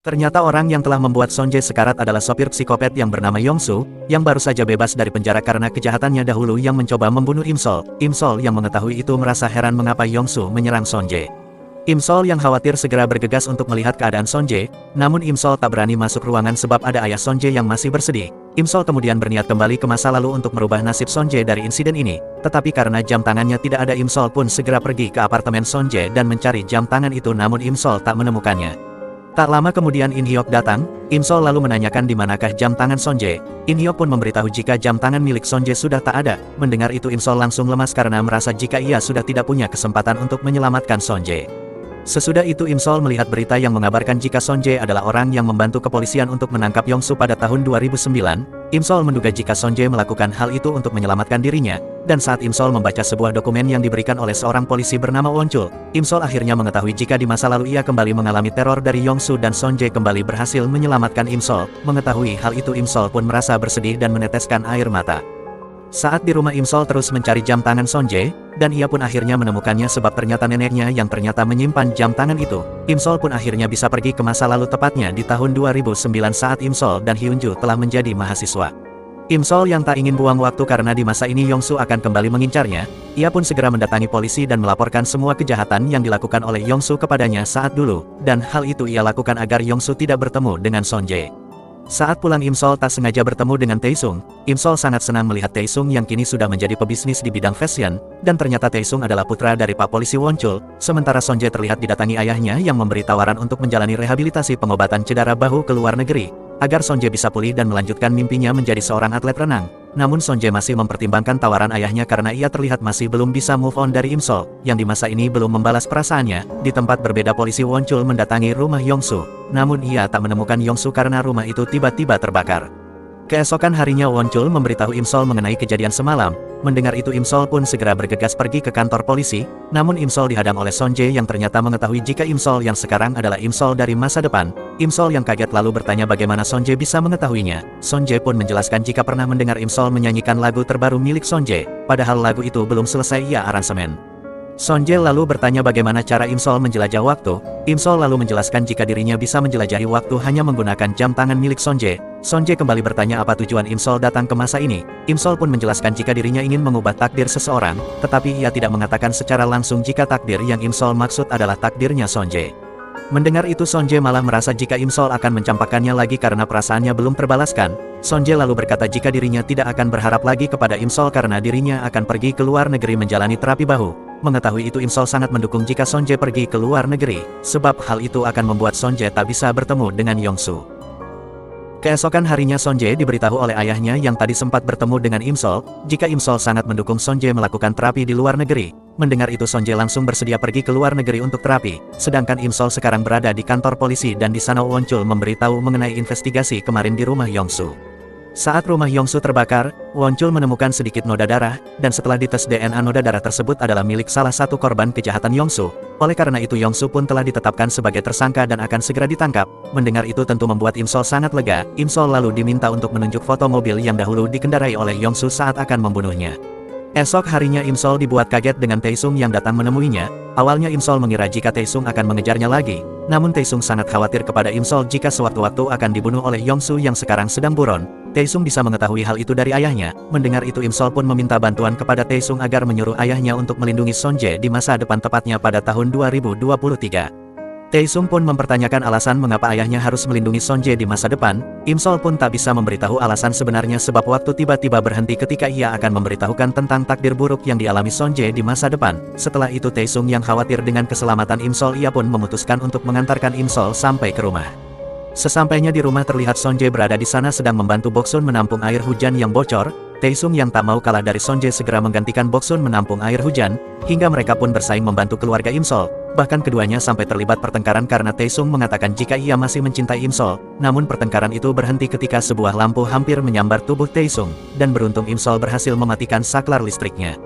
Ternyata orang yang telah membuat Sonje sekarat adalah sopir psikopat yang bernama Yongsu, yang baru saja bebas dari penjara karena kejahatannya dahulu yang mencoba membunuh Imsol. Imsol yang mengetahui itu merasa heran mengapa Yongsu menyerang Sonje. Imsol yang khawatir segera bergegas untuk melihat keadaan Sonje, namun Imsol tak berani masuk ruangan sebab ada ayah Sonje yang masih bersedih. Imsol kemudian berniat kembali ke masa lalu untuk merubah nasib Sonje dari insiden ini, tetapi karena jam tangannya tidak ada, Imsol pun segera pergi ke apartemen Sonje dan mencari jam tangan itu, namun Imsol tak menemukannya. Tak lama kemudian In Hyuk datang. Imsol lalu menanyakan di manakah jam tangan Sonje. In Hyuk pun memberitahu jika jam tangan milik Sonje sudah tak ada. Mendengar itu Imsol langsung lemas karena merasa jika ia sudah tidak punya kesempatan untuk menyelamatkan Sonje. Sesudah itu Imsol melihat berita yang mengabarkan jika Sonje adalah orang yang membantu kepolisian untuk menangkap Yongsu pada tahun 2009. Imsol menduga jika Sonje melakukan hal itu untuk menyelamatkan dirinya, dan saat Imsol membaca sebuah dokumen yang diberikan oleh seorang polisi bernama Wonchul, Imsol akhirnya mengetahui jika di masa lalu ia kembali mengalami teror dari Yongsu dan Sonje kembali berhasil menyelamatkan Imsol. Mengetahui hal itu Imsol pun merasa bersedih dan meneteskan air mata. Saat di rumah Imsol terus mencari jam tangan Sonje, dan ia pun akhirnya menemukannya sebab ternyata neneknya yang ternyata menyimpan jam tangan itu. Imsol pun akhirnya bisa pergi ke masa lalu, tepatnya di tahun 2009 saat Imsol dan Hyunju telah menjadi mahasiswa. Imsol yang tak ingin buang waktu karena di masa ini Yongsu akan kembali mengincarnya, ia pun segera mendatangi polisi dan melaporkan semua kejahatan yang dilakukan oleh Yongsu kepadanya saat dulu, dan hal itu ia lakukan agar Yongsu tidak bertemu dengan Sonje. Saat pulang Imsol tak sengaja bertemu dengan Taesung. Imsol sangat senang melihat Taesung yang kini sudah menjadi pebisnis di bidang fashion, dan ternyata Taesung adalah putra dari Pak Polisi Wonchul, sementara Sonje terlihat didatangi ayahnya yang memberi tawaran untuk menjalani rehabilitasi pengobatan cedera bahu ke luar negeri, agar Sonje bisa pulih dan melanjutkan mimpinya menjadi seorang atlet renang. Namun Sonje masih mempertimbangkan tawaran ayahnya karena ia terlihat masih belum bisa move on dari Imsol, yang di masa ini belum membalas perasaannya. Di tempat berbeda polisi Wonchul mendatangi rumah Yongsu, namun ia tak menemukan Yongsu karena rumah itu tiba-tiba terbakar. Keesokan harinya Wonchul memberitahu Imsol mengenai kejadian semalam. Mendengar itu Imsol pun segera bergegas pergi ke kantor polisi, namun Imsol dihadang oleh Sonje yang ternyata mengetahui jika Imsol yang sekarang adalah Imsol dari masa depan. Imsol yang kaget lalu bertanya bagaimana Sonje bisa mengetahuinya. Sonje pun menjelaskan jika pernah mendengar Imsol menyanyikan lagu terbaru milik Sonje, padahal lagu itu belum selesai ia aransemen. Sonje lalu bertanya bagaimana cara Imsol menjelajah waktu. Imsol lalu menjelaskan jika dirinya bisa menjelajahi waktu hanya menggunakan jam tangan milik Sonje. Sonje kembali bertanya apa tujuan Imsol datang ke masa ini. Imsol pun menjelaskan jika dirinya ingin mengubah takdir seseorang, tetapi ia tidak mengatakan secara langsung jika takdir yang Imsol maksud adalah takdirnya Sonje. Mendengar itu Sonje malah merasa jika Imsol akan mencampakkannya lagi karena perasaannya belum terbalaskan. Sonje lalu berkata jika dirinya tidak akan berharap lagi kepada Imsol karena dirinya akan pergi ke luar negeri menjalani terapi bahu. Mengetahui itu Imsol sangat mendukung jika Sonje pergi ke luar negeri, sebab hal itu akan membuat Sonje tak bisa bertemu dengan Yongsu. Keesokan harinya Sonje diberitahu oleh ayahnya yang tadi sempat bertemu dengan Imsol, jika Imsol sangat mendukung Sonje melakukan terapi di luar negeri. Mendengar itu Sonje langsung bersedia pergi ke luar negeri untuk terapi, sedangkan Imsol sekarang berada di kantor polisi dan di sana Wonchul memberitahu mengenai investigasi kemarin di rumah Yongsu. Saat rumah Yongsu terbakar, Wonchul menemukan sedikit noda darah, dan setelah dites DNA noda darah tersebut adalah milik salah satu korban kejahatan Yongsu. Oleh karena itu Yongsu pun telah ditetapkan sebagai tersangka dan akan segera ditangkap. Mendengar itu tentu membuat Imsol sangat lega. Imsol lalu diminta untuk menunjuk foto mobil yang dahulu dikendarai oleh Yongsu saat akan membunuhnya. Esok harinya Imsol dibuat kaget dengan Taesung yang datang menemuinya. Awalnya Imsol mengira jika Taesung akan mengejarnya lagi, namun Taesung sangat khawatir kepada Imsol jika sewaktu-waktu akan dibunuh oleh Yongsu yang sekarang sedang buron. Taesung bisa mengetahui hal itu dari ayahnya. Mendengar itu Imsol pun meminta bantuan kepada Taesung agar menyuruh ayahnya untuk melindungi Sonje di masa depan tepatnya pada tahun 2023. Taesung pun mempertanyakan alasan mengapa ayahnya harus melindungi Sonje di masa depan. Imsol pun tak bisa memberitahu alasan sebenarnya sebab waktu tiba-tiba berhenti ketika ia akan memberitahukan tentang takdir buruk yang dialami Sonje di masa depan. Setelah itu Taesung yang khawatir dengan keselamatan Imsol ia pun memutuskan untuk mengantarkan Imsol sampai ke rumah. Sesampainya di rumah terlihat Sonje berada di sana sedang membantu Boksun menampung air hujan yang bocor. Taesung yang tak mau kalah dari Sonje segera menggantikan Boksun menampung air hujan, hingga mereka pun bersaing membantu keluarga Imsol. Bahkan keduanya sampai terlibat pertengkaran karena Taesung mengatakan jika ia masih mencintai Imsol. Namun pertengkaran itu berhenti ketika sebuah lampu hampir menyambar tubuh Taesung, dan beruntung Imsol berhasil mematikan saklar listriknya.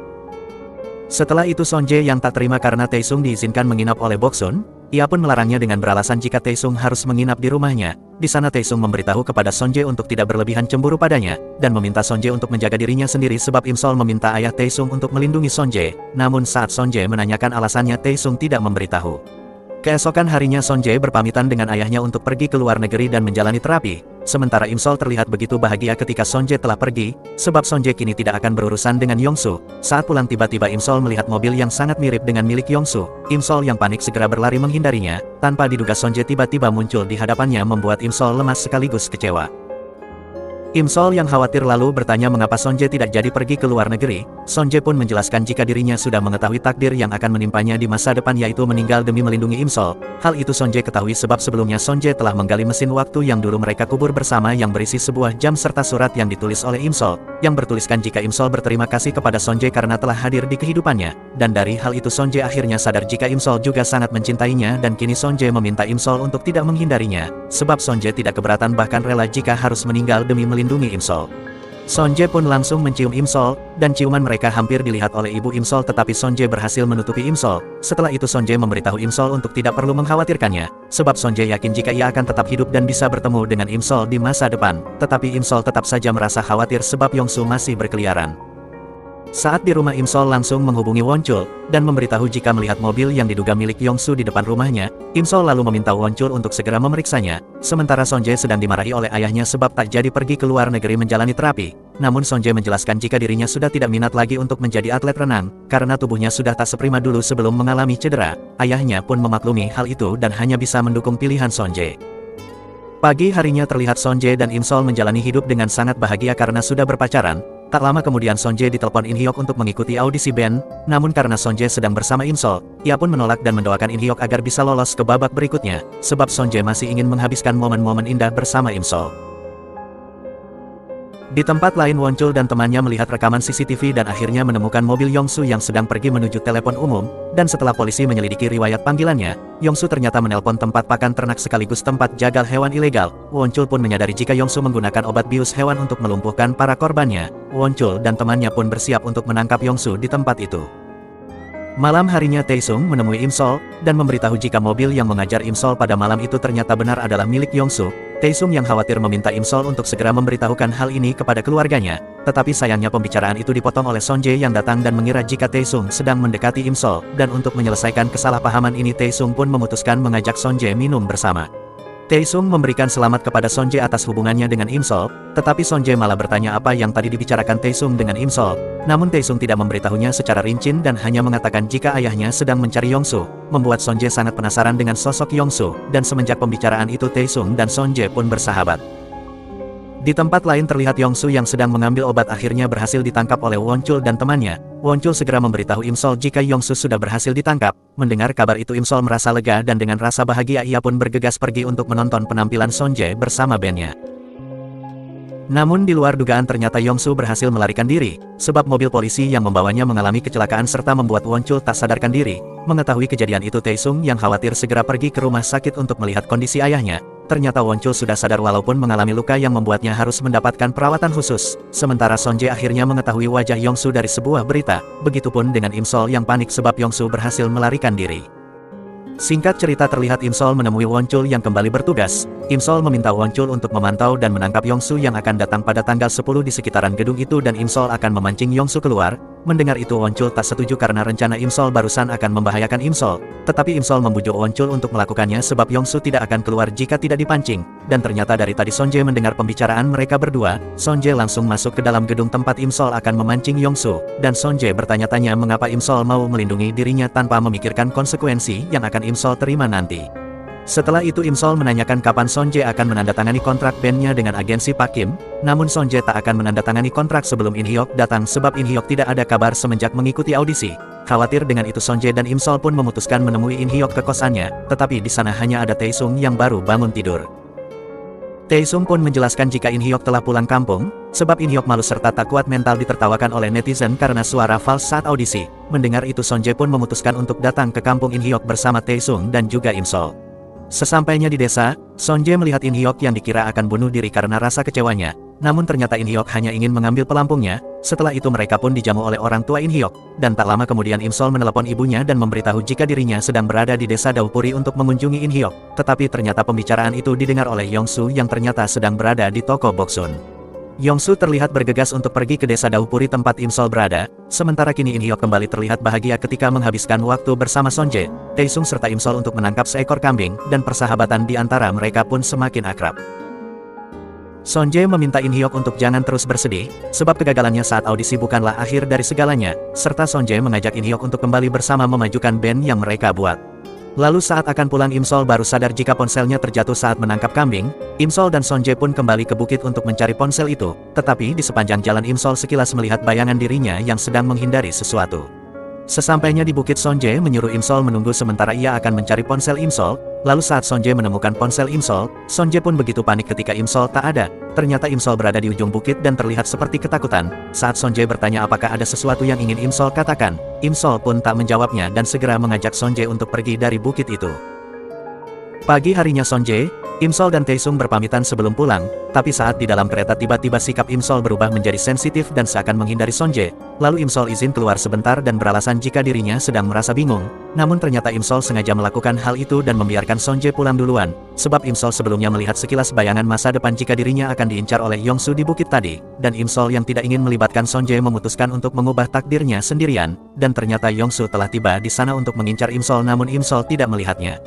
Setelah itu Sonje yang tak terima karena Taesung diizinkan menginap oleh Boksun, ia pun melarangnya dengan beralasan jika Taesung harus menginap di rumahnya. Di sana Taesung memberitahu kepada Sonje untuk tidak berlebihan cemburu padanya, dan meminta Sonje untuk menjaga dirinya sendiri sebab Imsol meminta ayah Taesung untuk melindungi Sonje. Namun saat Sonje menanyakan alasannya Taesung tidak memberitahu. Keesokan harinya Son Jae berpamitan dengan ayahnya untuk pergi ke luar negeri dan menjalani terapi. Sementara Im Sol terlihat begitu bahagia ketika Son Jae telah pergi, sebab Son Jae kini tidak akan berurusan dengan Yongsu. Saat pulang tiba-tiba Im Sol melihat mobil yang sangat mirip dengan milik Yongsu. Im Sol yang panik segera berlari menghindarinya. Tanpa diduga Son Jae tiba-tiba muncul di hadapannya membuat Im Sol lemas sekaligus kecewa. Im Sol yang khawatir lalu bertanya mengapa Son Jae tidak jadi pergi ke luar negeri. Son Jae pun menjelaskan jika dirinya sudah mengetahui takdir yang akan menimpanya di masa depan, yaitu meninggal demi melindungi Im Sol. Hal itu Son Jae ketahui sebab sebelumnya Son Jae telah menggali mesin waktu yang dulu mereka kubur bersama yang berisi sebuah jam serta surat yang ditulis oleh Im Sol, yang bertuliskan jika Im Sol berterima kasih kepada Son Jae karena telah hadir di kehidupannya. Dan dari hal itu Son Jae akhirnya sadar jika Im Sol juga sangat mencintainya dan kini Son Jae meminta Im Sol untuk tidak menghindarinya, sebab Son Jae tidak keberatan bahkan rela jika harus meninggal demi melindungi Im Sol. Son Jae pun langsung mencium Im Sol, dan ciuman mereka hampir dilihat oleh ibu Im Sol tetapi Son Jae berhasil menutupi Im Sol. Setelah itu Son Jae memberitahu Im Sol untuk tidak perlu mengkhawatirkannya, sebab Son Jae yakin jika ia akan tetap hidup dan bisa bertemu dengan Im Sol di masa depan. Tetapi Im Sol tetap saja merasa khawatir sebab Yongsu masih berkeliaran. Saat di rumah Im Sol langsung menghubungi Wonchul, dan memberitahu jika melihat mobil yang diduga milik Yongsu di depan rumahnya. Im Sol lalu meminta Wonchul untuk segera memeriksanya, sementara Son Jae sedang dimarahi oleh ayahnya sebab tak jadi pergi ke luar negeri menjalani terapi. Namun Son Jae menjelaskan jika dirinya sudah tidak minat lagi untuk menjadi atlet renang, karena tubuhnya sudah tak seprima dulu sebelum mengalami cedera. Ayahnya pun memaklumi hal itu dan hanya bisa mendukung pilihan Son Jae. Pagi harinya terlihat Son Jae dan Im Sol menjalani hidup dengan sangat bahagia karena sudah berpacaran. Tak lama kemudian Son Jae ditelepon In Hyuk untuk mengikuti audisi band, namun karena Son Jae sedang bersama Im Sol, ia pun menolak dan mendoakan In Hyuk agar bisa lolos ke babak berikutnya, sebab Son Jae masih ingin menghabiskan momen-momen indah bersama Im Sol. Di tempat lain Wonchul dan temannya melihat rekaman CCTV dan akhirnya menemukan mobil Yongsu yang sedang pergi menuju telepon umum, dan setelah polisi menyelidiki riwayat panggilannya, Yongsu ternyata menelpon tempat pakan ternak sekaligus tempat jagal hewan ilegal. Wonchul pun menyadari jika Yongsu menggunakan obat bius hewan untuk melumpuhkan para korbannya. Wonchul dan temannya pun bersiap untuk menangkap Yongsu di tempat itu. Malam harinya Taesung menemui Im Sol, dan memberitahu jika mobil yang mengajar Im Sol pada malam itu ternyata benar adalah milik Yongsu. Taesung yang khawatir meminta Im Sol untuk segera memberitahukan hal ini kepada keluarganya, tetapi sayangnya pembicaraan itu dipotong oleh Son Jae yang datang dan mengira jika Taesung sedang mendekati Im Sol, dan untuk menyelesaikan kesalahpahaman ini Taesung pun memutuskan mengajak Son Jae minum bersama. Taesung memberikan selamat kepada Son Jae atas hubungannya dengan Im Sol, tetapi Son Jae malah bertanya apa yang tadi dibicarakan Taesung dengan Im Sol. Namun Taesung tidak memberitahunya secara rinci dan hanya mengatakan jika ayahnya sedang mencari Yongsu, membuat Son Jae sangat penasaran dengan sosok Yongsu, dan semenjak pembicaraan itu Taesung dan Son Jae pun bersahabat. Di tempat lain terlihat Yongsu yang sedang mengambil obat akhirnya berhasil ditangkap oleh Wonchul dan temannya. Wonchul segera memberitahu Im Sol jika Yongsu sudah berhasil ditangkap. Mendengar kabar itu Im Sol merasa lega dan dengan rasa bahagia ia pun bergegas pergi untuk menonton penampilan Son Jae bersama bandnya. Namun di luar dugaan ternyata Yongsu berhasil melarikan diri, sebab mobil polisi yang membawanya mengalami kecelakaan serta membuat Wonchul tak sadarkan diri. Mengetahui kejadian itu Taesung yang khawatir segera pergi ke rumah sakit untuk melihat kondisi ayahnya. Ternyata Wonchul sudah sadar walaupun mengalami luka yang membuatnya harus mendapatkan perawatan khusus. Sementara Son Jae akhirnya mengetahui wajah Yongsu dari sebuah berita. Begitupun dengan Im Sol yang panik sebab Yongsu berhasil melarikan diri. Singkat cerita terlihat Im Sol menemui Wonchul yang kembali bertugas. Im Sol meminta Wonchul untuk memantau dan menangkap Yongsu yang akan datang pada tanggal 10 di sekitaran gedung itu dan Im Sol akan memancing Yongsu keluar. Mendengar itu Wonchul tak setuju karena rencana Im Sol barusan akan membahayakan Im Sol. Tetapi Im Sol membujuk Wonchul untuk melakukannya sebab Yongsu tidak akan keluar jika tidak dipancing. Dan ternyata dari tadi Son Jae mendengar pembicaraan mereka berdua. Son Jae langsung masuk ke dalam gedung tempat Im Sol akan memancing Yongsu. Dan Son Jae bertanya-tanya mengapa Im Sol mau melindungi dirinya tanpa memikirkan konsekuensi yang akan Im Sol terima nanti. Setelah itu Im Sol menanyakan kapan Son Jae akan menandatangani kontrak bandnya dengan agensi Pak Kim, namun Son Jae tak akan menandatangani kontrak sebelum In Hyuk datang sebab In Hyuk tidak ada kabar semenjak mengikuti audisi. Khawatir dengan itu Son Jae dan Im Sol pun memutuskan menemui In Hyuk ke kosannya, tetapi di sana hanya ada Taesung yang baru bangun tidur. Taesung pun menjelaskan jika In Hyuk telah pulang kampung, sebab In Hyuk malu serta tak kuat mental ditertawakan oleh netizen karena suara fals saat audisi. Mendengar itu Son Jae pun memutuskan untuk datang ke kampung In Hyuk bersama Taesung dan juga Im Sol. Sesampainya di desa, Son Jae melihat In Hyuk yang dikira akan bunuh diri karena rasa kecewanya. Namun ternyata In Hyuk hanya ingin mengambil pelampungnya. Setelah itu mereka pun dijamu oleh orang tua In Hyuk. Dan tak lama kemudian Im Sol menelepon ibunya dan memberitahu jika dirinya sedang berada di desa Daupuri untuk mengunjungi In Hyuk. Tetapi ternyata pembicaraan itu didengar oleh Yongsu yang ternyata sedang berada di toko Boksun. Yongsu terlihat bergegas untuk pergi ke desa Daupuri tempat Im Sol berada, sementara kini In Hyuk kembali terlihat bahagia ketika menghabiskan waktu bersama Son Jae, Taesung serta Im Sol untuk menangkap seekor kambing, dan persahabatan di antara mereka pun semakin akrab. Son Jae meminta In Hyuk untuk jangan terus bersedih, sebab kegagalannya saat audisi bukanlah akhir dari segalanya, serta Son Jae mengajak In Hyuk untuk kembali bersama memajukan band yang mereka buat. Lalu saat akan pulang Im Sol baru sadar jika ponselnya terjatuh saat menangkap kambing. Im Sol dan Son Jae pun kembali ke bukit untuk mencari ponsel itu, tetapi di sepanjang jalan Im Sol sekilas melihat bayangan dirinya yang sedang menghindari sesuatu. Sesampainya di bukit, Son Jae menyuruh Im Sol menunggu sementara ia akan mencari ponsel Im Sol. Lalu saat Son Jae menemukan ponsel Im Sol, Son Jae pun begitu panik ketika Im Sol tak ada. Ternyata Im Sol berada di ujung bukit dan terlihat seperti ketakutan. Saat Son Jae bertanya apakah ada sesuatu yang ingin Im Sol katakan, Im Sol pun tak menjawabnya dan segera mengajak Son Jae untuk pergi dari bukit itu. Pagi harinya Son Jae, Im Sol dan Taesung berpamitan sebelum pulang, tapi saat di dalam kereta tiba-tiba sikap Im Sol berubah menjadi sensitif dan seakan menghindari Son Jae. Lalu Im Sol izin keluar sebentar dan beralasan jika dirinya sedang merasa bingung. Namun ternyata Im Sol sengaja melakukan hal itu dan membiarkan Son Jae pulang duluan, sebab Im Sol sebelumnya melihat sekilas bayangan masa depan jika dirinya akan diincar oleh Yongsu di bukit tadi, dan Im Sol yang tidak ingin melibatkan Son Jae memutuskan untuk mengubah takdirnya sendirian, dan ternyata Yongsu telah tiba di sana untuk mengincar Im Sol namun Im Sol tidak melihatnya.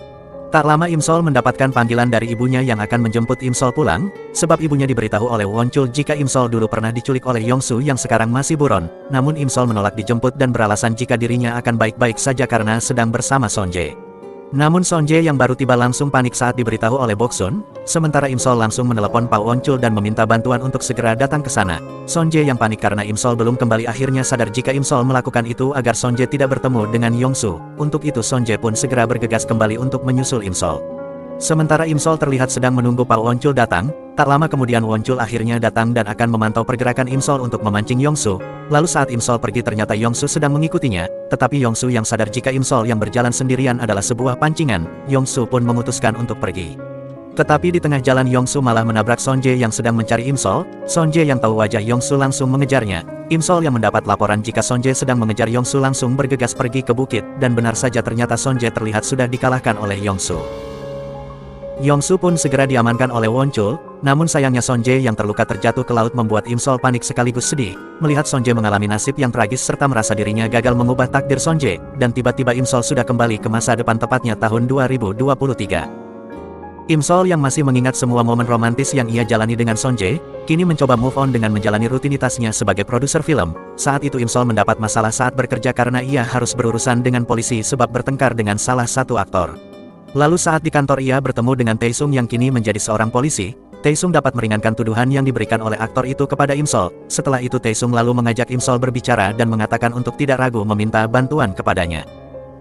Tak lama Im Sol mendapatkan panggilan dari ibunya yang akan menjemput Im Sol pulang, sebab ibunya diberitahu oleh Won Chul jika Im Sol dulu pernah diculik oleh Yongsu yang sekarang masih buron. Namun Im Sol menolak dijemput dan beralasan jika dirinya akan baik-baik saja karena sedang bersama Son Jae. Namun Son Jae yang baru tiba langsung panik saat diberitahu oleh Boksun, sementara Im Sol langsung menelepon Pak Won Chul dan meminta bantuan untuk segera datang ke sana. Son Jae yang panik karena Im Sol belum kembali akhirnya sadar jika Im Sol melakukan itu agar Son Jae tidak bertemu dengan Yongsu. Untuk itu Son Jae pun segera bergegas kembali untuk menyusul Im Sol. Sementara Im Sol terlihat sedang menunggu Pak Won Chul datang, tak lama kemudian Won Chul akhirnya datang dan akan memantau pergerakan Im Sol untuk memancing Yongsu. Lalu saat Im Sol pergi ternyata Yongsu sedang mengikutinya, tetapi Yongsu yang sadar jika Im Sol yang berjalan sendirian adalah sebuah pancingan, Yongsu pun memutuskan untuk pergi. Tetapi di tengah jalan Yongsu malah menabrak Son Jae yang sedang mencari Im Sol. Son Jae yang tahu wajah Yongsu langsung mengejarnya. Im Sol yang mendapat laporan jika Son Jae sedang mengejar Yongsu langsung bergegas pergi ke bukit, dan benar saja ternyata Son Jae terlihat sudah dikalahkan oleh Yongsu. Yongsu pun segera diamankan oleh Won Chul, namun sayangnya Son Jae yang terluka terjatuh ke laut membuat Im Sol panik sekaligus sedih, melihat Son Jae mengalami nasib yang tragis serta merasa dirinya gagal mengubah takdir Son Jae, dan tiba-tiba Im Sol sudah kembali ke masa depan tepatnya tahun 2023. Im Sol yang masih mengingat semua momen romantis yang ia jalani dengan Son Jae, kini mencoba move on dengan menjalani rutinitasnya sebagai produser film. Saat itu Im Sol mendapat masalah saat bekerja karena ia harus berurusan dengan polisi sebab bertengkar dengan salah satu aktor. Lalu saat di kantor ia bertemu dengan Taesung yang kini menjadi seorang polisi. Taesung dapat meringankan tuduhan yang diberikan oleh aktor itu kepada Im Sol. Setelah itu Taesung lalu mengajak Im Sol berbicara dan mengatakan untuk tidak ragu meminta bantuan kepadanya.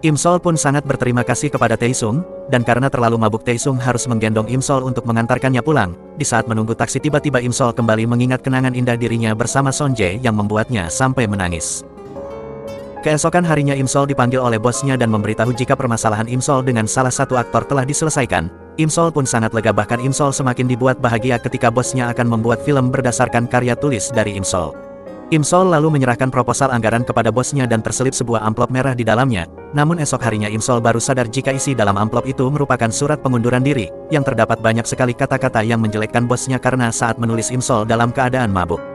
Im Sol pun sangat berterima kasih kepada Taesung, dan karena terlalu mabuk Taesung harus menggendong Im Sol untuk mengantarkannya pulang. Di saat menunggu taksi tiba-tiba Im Sol kembali mengingat kenangan indah dirinya bersama Son Jae yang membuatnya sampai menangis. Keesokan harinya Im Sol dipanggil oleh bosnya dan memberitahu jika permasalahan Im Sol dengan salah satu aktor telah diselesaikan. Im Sol pun sangat lega, bahkan Im Sol semakin dibuat bahagia ketika bosnya akan membuat film berdasarkan karya tulis dari Im Sol. Im Sol lalu menyerahkan proposal anggaran kepada bosnya dan terselip sebuah amplop merah di dalamnya. Namun esok harinya Im Sol baru sadar jika isi dalam amplop itu merupakan surat pengunduran diri, yang terdapat banyak sekali kata-kata yang menjelekkan bosnya karena saat menulis Im Sol dalam keadaan mabuk.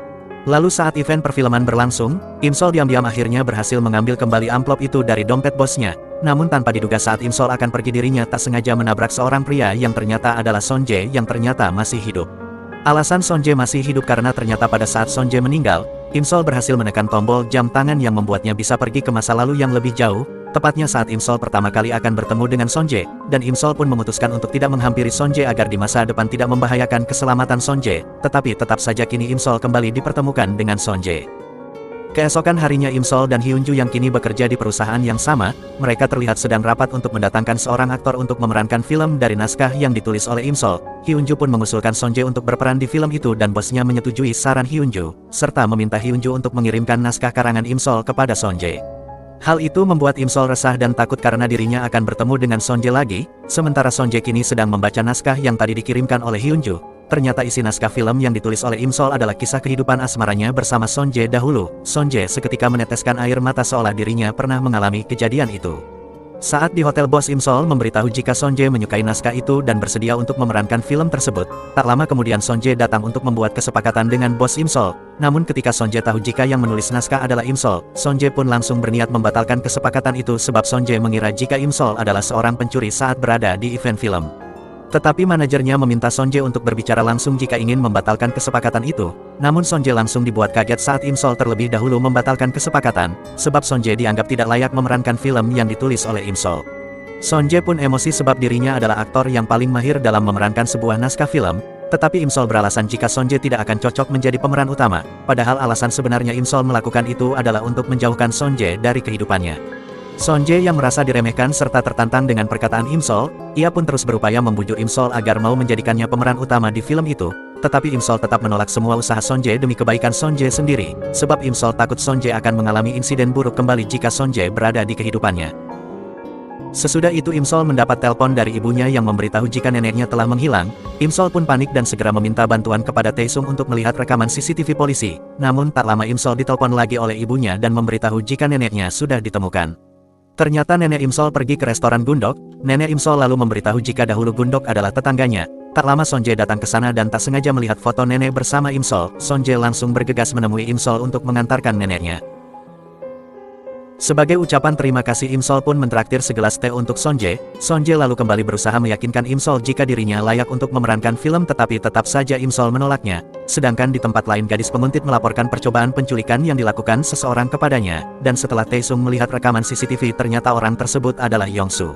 Lalu saat event perfilman berlangsung, Im Sol diam-diam akhirnya berhasil mengambil kembali amplop itu dari dompet bosnya. Namun tanpa diduga saat Im Sol akan pergi dirinya tak sengaja menabrak seorang pria yang ternyata adalah Son Jae yang ternyata masih hidup. Alasan Son Jae masih hidup karena ternyata pada saat Son Jae meninggal, Im Sol berhasil menekan tombol jam tangan yang membuatnya bisa pergi ke masa lalu yang lebih jauh. Tepatnya saat Im Sol pertama kali akan bertemu dengan Son Jae, dan Im Sol pun memutuskan untuk tidak menghampiri Son Jae agar di masa depan tidak membahayakan keselamatan Son Jae. Tetapi tetap saja kini Im Sol kembali dipertemukan dengan Son Jae. Keesokan harinya Im Sol dan Hyunju yang kini bekerja di perusahaan yang sama, mereka terlihat sedang rapat untuk mendatangkan seorang aktor untuk memerankan film dari naskah yang ditulis oleh Im Sol. Hyunju pun mengusulkan Son Jae untuk berperan di film itu dan bosnya menyetujui saran Hyunju, serta meminta Hyunju untuk mengirimkan naskah karangan Im Sol kepada Son Jae. Hal itu membuat Im Sol resah dan takut karena dirinya akan bertemu dengan Son Jae lagi, sementara Son Jae kini sedang membaca naskah yang tadi dikirimkan oleh Hyunju. Ternyata isi naskah film yang ditulis oleh Im Sol adalah kisah kehidupan asmaranya bersama Son Jae dahulu. Son Jae seketika meneteskan air mata seolah dirinya pernah mengalami kejadian itu. Saat di hotel, bos Imsol memberitahu jika Sonje menyukai naskah itu dan bersedia untuk memerankan film tersebut. Tak lama kemudian Sonje datang untuk membuat kesepakatan dengan bos Imsol. Namun ketika Sonje tahu jika yang menulis naskah adalah Imsol, Sonje pun langsung berniat membatalkan kesepakatan itu sebab Sonje mengira jika Imsol adalah seorang pencuri saat berada di event film. Tetapi manajernya meminta Sonje untuk berbicara langsung jika ingin membatalkan kesepakatan itu. Namun Sonje langsung dibuat kaget saat Imsol terlebih dahulu membatalkan kesepakatan, sebab Sonje dianggap tidak layak memerankan film yang ditulis oleh Imsol. Sonje pun emosi sebab dirinya adalah aktor yang paling mahir dalam memerankan sebuah naskah film, tetapi Imsol beralasan jika Sonje tidak akan cocok menjadi pemeran utama, padahal alasan sebenarnya Imsol melakukan itu adalah untuk menjauhkan Sonje dari kehidupannya. Sonje yang merasa diremehkan serta tertantang dengan perkataan Imsol, ia pun terus berupaya membujuk Imsol agar mau menjadikannya pemeran utama di film itu, tetapi Imsol tetap menolak semua usaha Sonje demi kebaikan Sonje sendiri, sebab Imsol takut Sonje akan mengalami insiden buruk kembali jika Sonje berada di kehidupannya. Sesudah itu Imsol mendapat telepon dari ibunya yang memberitahu jika neneknya telah menghilang. Imsol pun panik dan segera meminta bantuan kepada Taesung untuk melihat rekaman CCTV polisi. Namun tak lama Imsol ditelepon lagi oleh ibunya dan memberitahu jika neneknya sudah ditemukan. Ternyata nenek Imsol pergi ke restoran Gundok. Nenek Imsol lalu memberitahu jika dahulu Gundok adalah tetangganya. Tak lama Sonje datang ke sana dan tak sengaja melihat foto nenek bersama Imsol. Sonje langsung bergegas menemui Imsol untuk mengantarkan neneknya. Sebagai ucapan terima kasih, Imsol pun mentraktir segelas teh untuk Sonje. Sonje lalu kembali berusaha meyakinkan Imsol jika dirinya layak untuk memerankan film, tetapi tetap saja Imsol menolaknya. Sedangkan di tempat lain gadis penguntit melaporkan percobaan penculikan yang dilakukan seseorang kepadanya, dan setelah Taesung melihat rekaman CCTV ternyata orang tersebut adalah Yongsu.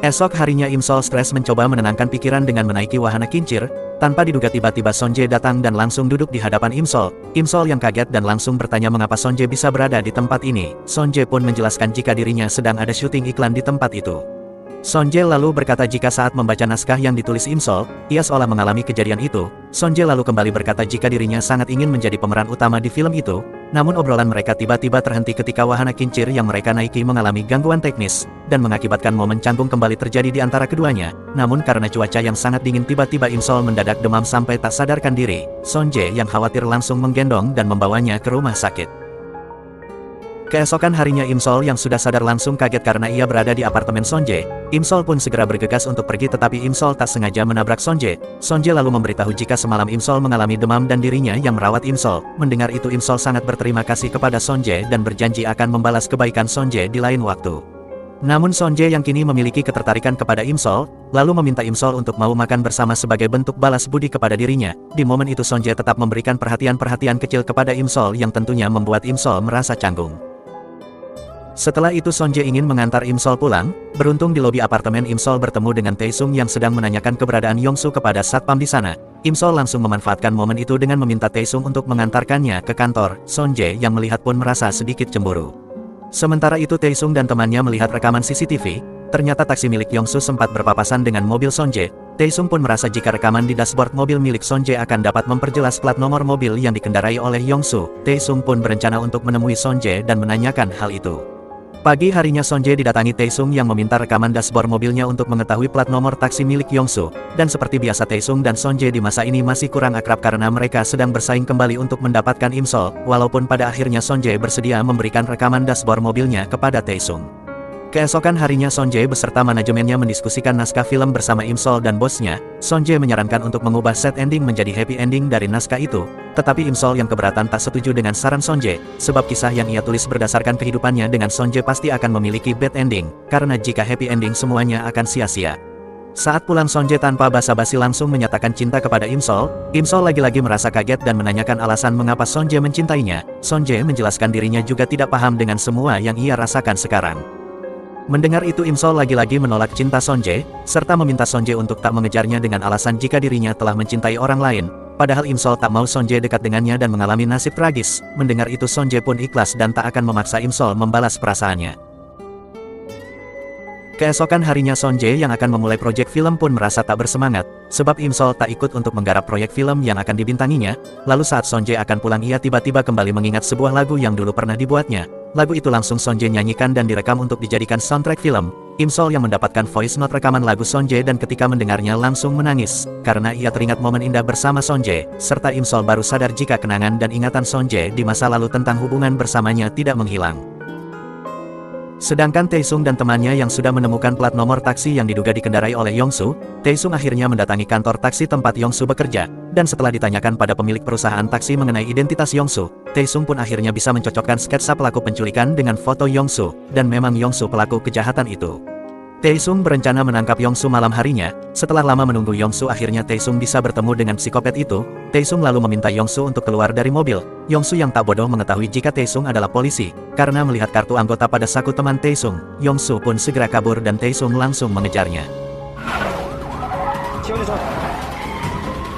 Esok harinya Imsol stres mencoba menenangkan pikiran dengan menaiki wahana kincir. Tanpa diduga tiba-tiba Sonje datang dan langsung duduk di hadapan Imsol. Imsol yang kaget dan langsung bertanya mengapa Sonje bisa berada di tempat ini. Sonje pun menjelaskan jika dirinya sedang ada syuting iklan di tempat itu. Sonje lalu berkata jika saat membaca naskah yang ditulis Imsol, ia seolah mengalami kejadian itu. Sonje lalu kembali berkata jika dirinya sangat ingin menjadi pemeran utama di film itu. Namun obrolan mereka tiba-tiba terhenti ketika wahana kincir yang mereka naiki mengalami gangguan teknis, dan mengakibatkan momen canggung kembali terjadi di antara keduanya. Namun karena cuaca yang sangat dingin tiba-tiba Imsol mendadak demam sampai tak sadarkan diri. Sonje yang khawatir langsung menggendong dan membawanya ke rumah sakit. Keesokan harinya Imsol yang sudah sadar langsung kaget karena ia berada di apartemen Sonje. Imsol pun segera bergegas untuk pergi tetapi Imsol tak sengaja menabrak Sonje. Sonje lalu memberitahu jika semalam Imsol mengalami demam dan dirinya yang merawat Imsol. Mendengar itu Imsol sangat berterima kasih kepada Sonje dan berjanji akan membalas kebaikan Sonje di lain waktu. Namun Sonje yang kini memiliki ketertarikan kepada Imsol, lalu meminta Imsol untuk mau makan bersama sebagai bentuk balas budi kepada dirinya. Di momen itu Sonje tetap memberikan perhatian-perhatian kecil kepada Imsol yang tentunya membuat Imsol merasa canggung. Setelah itu Sonje ingin mengantar Imsol pulang. Beruntung di lobi apartemen Imsol bertemu dengan Taesung yang sedang menanyakan keberadaan Yongsu kepada satpam di sana. Imsol langsung memanfaatkan momen itu dengan meminta Taesung untuk mengantarkannya ke kantor. Sonje yang melihat pun merasa sedikit cemburu. Sementara itu Taesung dan temannya melihat rekaman CCTV. Ternyata taksi milik Yongsu sempat berpapasan dengan mobil Sonje. Taesung pun merasa jika rekaman di dashboard mobil milik Sonje akan dapat memperjelas plat nomor mobil yang dikendarai oleh Yongsu. Taesung pun berencana untuk menemui Sonje dan menanyakan hal itu. Pagi harinya Sonje didatangi Taesung yang meminta rekaman dashboard mobilnya untuk mengetahui plat nomor taksi milik Yongsu. Dan seperti biasa Taesung dan Sonje di masa ini masih kurang akrab karena mereka sedang bersaing kembali untuk mendapatkan Imsol. Walaupun pada akhirnya Sonje bersedia memberikan rekaman dashboard mobilnya kepada Taesung. Keesokan harinya Sonje beserta manajemennya mendiskusikan naskah film bersama Imsol dan bosnya. Sonje menyarankan untuk mengubah set ending menjadi happy ending dari naskah itu. Tetapi Imsol yang keberatan tak setuju dengan saran Sonje, sebab kisah yang ia tulis berdasarkan kehidupannya dengan Sonje pasti akan memiliki bad ending, karena jika happy ending semuanya akan sia-sia. Saat pulang Sonje tanpa basa-basi langsung menyatakan cinta kepada Imsol. Imsol lagi-lagi merasa kaget dan menanyakan alasan mengapa Sonje mencintainya. Sonje menjelaskan dirinya juga tidak paham dengan semua yang ia rasakan sekarang. Mendengar itu Imsol lagi-lagi menolak cinta Sonje, serta meminta Sonje untuk tak mengejarnya dengan alasan jika dirinya telah mencintai orang lain. Padahal Imsol tak mau Sonje dekat dengannya dan mengalami nasib tragis. Mendengar itu Sonje pun ikhlas dan tak akan memaksa Imsol membalas perasaannya. Keesokan harinya Sonje yang akan memulai proyek film pun merasa tak bersemangat, sebab Imsol tak ikut untuk menggarap proyek film yang akan dibintanginya. Lalu saat Sonje akan pulang ia tiba-tiba kembali mengingat sebuah lagu yang dulu pernah dibuatnya. Lagu itu langsung Sonje nyanyikan dan direkam untuk dijadikan soundtrack film. Imsol yang mendapatkan voice note rekaman lagu Sonje dan ketika mendengarnya langsung menangis, karena ia teringat momen indah bersama Sonje, serta Imsol baru sadar jika kenangan dan ingatan Sonje di masa lalu tentang hubungan bersamanya tidak menghilang. Sedangkan Taesung dan temannya yang sudah menemukan plat nomor taksi yang diduga dikendarai oleh Yongsu, Taesung akhirnya mendatangi kantor taksi tempat Yongsu bekerja, dan setelah ditanyakan pada pemilik perusahaan taksi mengenai identitas Yongsu, Taesung pun akhirnya bisa mencocokkan sketsa pelaku penculikan dengan foto Yongsu, dan memang Yongsu pelaku kejahatan itu. Taesung berencana menangkap Yongsu malam harinya. Setelah lama menunggu Yongsu, akhirnya Taesung bisa bertemu dengan psikopat itu. Taesung lalu meminta Yongsu untuk keluar dari mobil. Yongsu yang tak bodoh mengetahui jika Taesung adalah polisi. Karena melihat kartu anggota pada saku teman Taesung, Yongsu pun segera kabur dan Taesung langsung mengejarnya.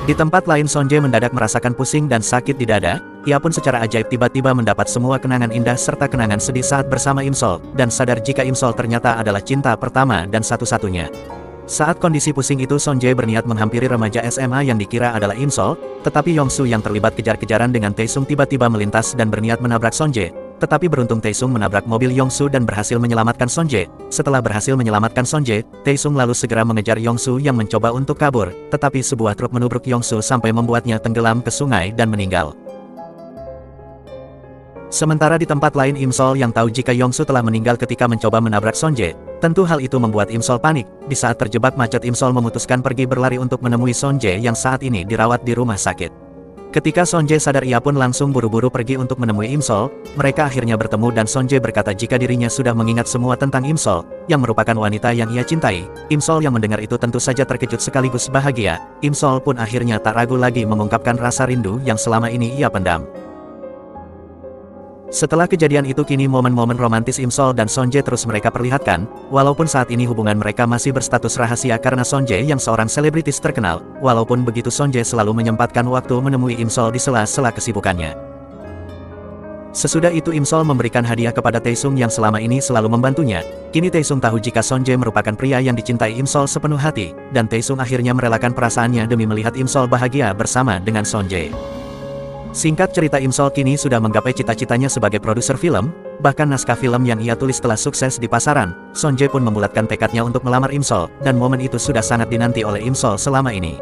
Di tempat lain, Sonjae mendadak merasakan pusing dan sakit di dada. Ia pun secara ajaib tiba-tiba mendapat semua kenangan indah serta kenangan sedih saat bersama Imsol, dan sadar jika Imsol ternyata adalah cinta pertama dan satu-satunya. Saat kondisi pusing itu, Sonjae berniat menghampiri remaja SMA yang dikira adalah Imsol, tetapi Yongsu yang terlibat kejar-kejaran dengan Taesung tiba-tiba melintas dan berniat menabrak Sonjae. Tetapi beruntung Taesung menabrak mobil Yongsu dan berhasil menyelamatkan Sonjae. Setelah berhasil menyelamatkan Sonjae, Taesung lalu segera mengejar Yongsu yang mencoba untuk kabur, tetapi sebuah truk menubruk Yongsu sampai membuatnya tenggelam ke sungai dan meninggal. Sementara di tempat lain, Imsol yang tahu jika Yongsu telah meninggal ketika mencoba menabrak Sonjae. Tentu hal itu membuat Imsol panik. Di saat terjebak macet, Imsol memutuskan pergi berlari untuk menemui Sonjae yang saat ini dirawat di rumah sakit. Ketika Sonjae sadar, ia pun langsung buru-buru pergi untuk menemui Imsol. Mereka akhirnya bertemu dan Sonjae berkata jika dirinya sudah mengingat semua tentang Imsol, yang merupakan wanita yang ia cintai. Imsol yang mendengar itu tentu saja terkejut sekaligus bahagia. Imsol pun akhirnya tak ragu lagi mengungkapkan rasa rindu yang selama ini ia pendam. Setelah kejadian itu, kini momen-momen romantis Imsol dan Sonjae terus mereka perlihatkan, walaupun saat ini hubungan mereka masih berstatus rahasia karena Sonjae yang seorang selebritis terkenal. Walaupun begitu, Sonjae selalu menyempatkan waktu menemui Imsol di sela-sela kesibukannya. Sesudah itu, Imsol memberikan hadiah kepada Taesung yang selama ini selalu membantunya. Kini Taesung tahu jika Sonjae merupakan pria yang dicintai Imsol sepenuh hati, dan Taesung akhirnya merelakan perasaannya demi melihat Imsol bahagia bersama dengan Sonjae. Singkat cerita, Imsol kini sudah menggapai cita-citanya sebagai produser film, bahkan naskah film yang ia tulis telah sukses di pasaran. Sonjae pun membulatkan tekadnya untuk melamar Imsol, dan momen itu sudah sangat dinanti oleh Imsol selama ini.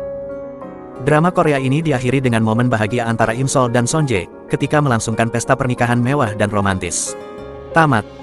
Drama Korea ini diakhiri dengan momen bahagia antara Imsol dan Sonjae, ketika melangsungkan pesta pernikahan mewah dan romantis. Tamat.